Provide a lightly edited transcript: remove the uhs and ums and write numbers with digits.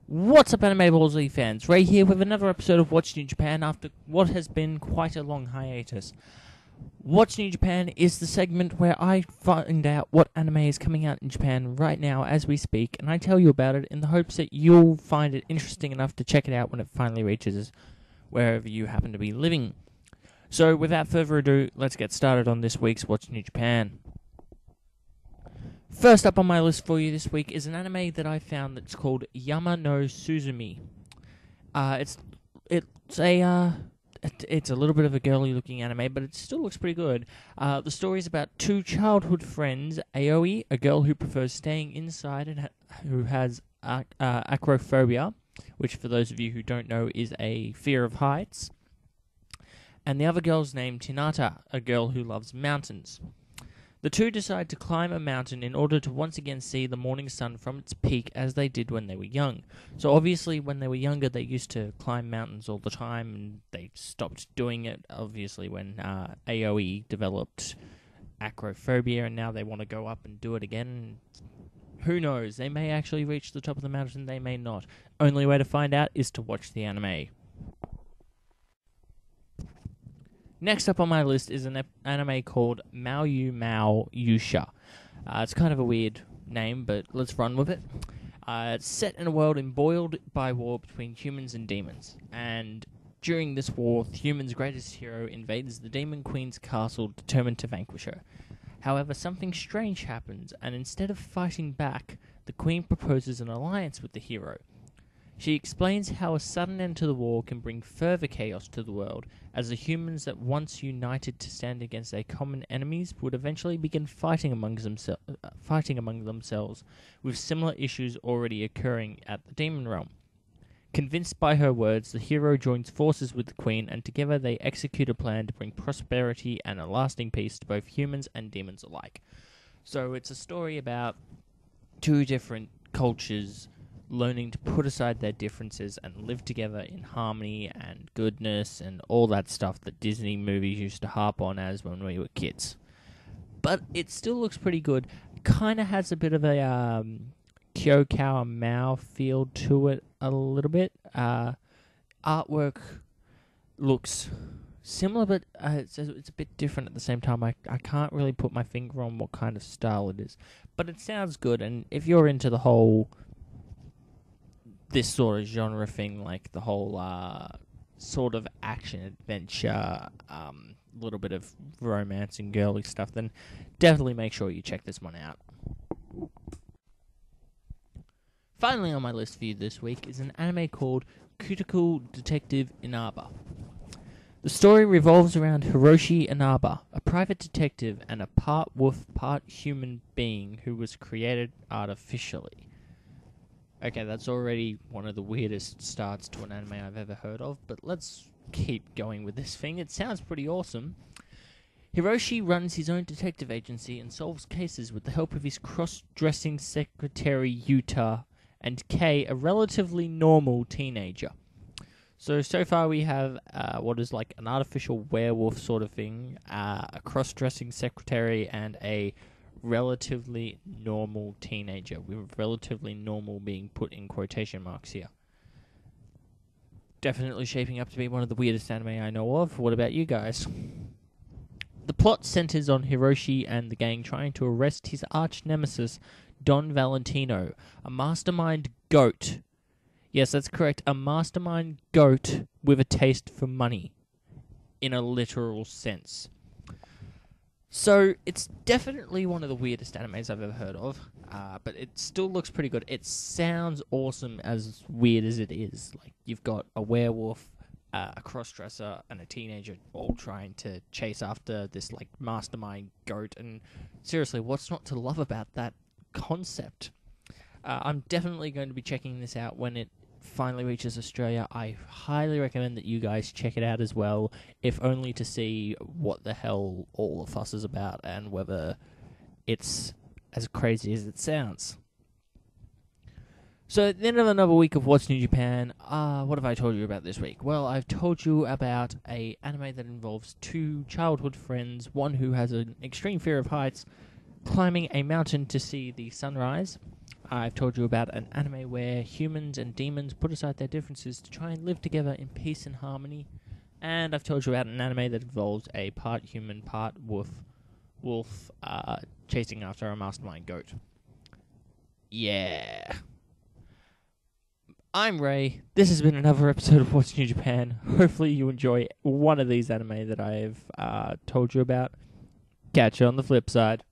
What's up, AnimeBallZ fans? Ray here with another episode of What's New Japan after what has been quite a long hiatus. What's New Japan is the segment where I find out what anime is coming out in Japan right now as we speak, and I tell you about it in the hopes that you'll find it interesting enough to check it out when it finally reaches wherever you happen to be living. So, without further ado, let's get started on this week's What's New Japan. First up on my list for you this week is an anime that I found that's called Yama no Suzumi. It's a little bit of a girly-looking anime, but it still looks pretty good. The story is about two childhood friends, Aoi, a girl who prefers staying inside and who has acrophobia, which for those of you who don't know is a fear of heights, and the other girl's named Hinata, a girl who loves mountains. The two decide to climb a mountain in order to once again see the morning sun from its peak as they did when they were young. So obviously when they were younger they used to climb mountains all the time and they stopped doing it obviously when Aoi developed acrophobia, and now they want to go up and do it again. Who knows, they may actually reach the top of the mountain, they may not. Only way to find out is to watch the anime. Next up on my list is an anime called Mao Mao Yusha. It's kind of a weird name, but let's run with it. It's set in a world embroiled by war between humans and demons. And during this war, the human's greatest hero invades the Demon Queen's castle determined to vanquish her. However, something strange happens, and instead of fighting back, the Queen proposes an alliance with the hero. She explains how a sudden end to the war can bring further chaos to the world, as the humans that once united to stand against their common enemies would eventually begin fighting among themselves, with similar issues already occurring at the demon realm. Convinced by her words, the hero joins forces with the Queen, and together they execute a plan to bring prosperity and a lasting peace to both humans and demons alike. So it's a story about two different cultures learning to put aside their differences and live together in harmony and goodness and all that stuff that Disney movies used to harp on as when we were kids. But it still looks pretty good. Kind of has a bit of a Kyokao Mao feel to it a little bit. Artwork looks similar, but it's a bit different at the same time. I can't really put my finger on what kind of style it is. But it sounds good, and if you're into the whole this sort of genre thing, like the whole sort of action-adventure, little bit of romance and girly stuff, then definitely make sure you check this one out. Finally on my list for you this week is an anime called Critical Detective Inaba. The story revolves around Hiroshi Inaba, a private detective and a part wolf, part human being who was created artificially. Okay, that's already one of the weirdest starts to an anime I've ever heard of, but let's keep going with this thing. It sounds pretty awesome. Hiroshi runs his own detective agency and solves cases with the help of his cross-dressing secretary Yuta and Kei, a relatively normal teenager. So far we have what is like an artificial werewolf sort of thing, a cross-dressing secretary, and a relatively normal teenager, with relatively normal being put in quotation marks here. Definitely shaping up to be one of the weirdest anime I know of. What about you guys? The plot centers on Hiroshi and the gang trying to arrest his arch-nemesis, Don Valentino, a mastermind goat. Yes, that's correct, a mastermind goat with a taste for money, in a literal sense. So, it's definitely one of the weirdest animes I've ever heard of, but it still looks pretty good. It sounds awesome as weird as it is. Like, you've got a werewolf, a crossdresser, and a teenager all trying to chase after this, like, mastermind goat, and seriously, what's not to love about that concept? I'm definitely going to be checking this out when it finally reaches Australia. I highly recommend that you guys check it out as well, if only to see what the hell all the fuss is about and whether it's as crazy as it sounds. So at the end of another week of What's New Japan, what have I told you about this week? Well, I've told you about an anime that involves two childhood friends, one who has an extreme fear of heights, climbing a mountain to see the sunrise, I've told you about an anime where humans and demons put aside their differences to try and live together in peace and harmony. And I've told you about an anime that involves a part human, part wolf chasing after a mastermind goat. Yeah. I'm Ray. This has been another episode of What's New Japan. Hopefully you enjoy one of these anime that I've told you about. Catch you on the flip side.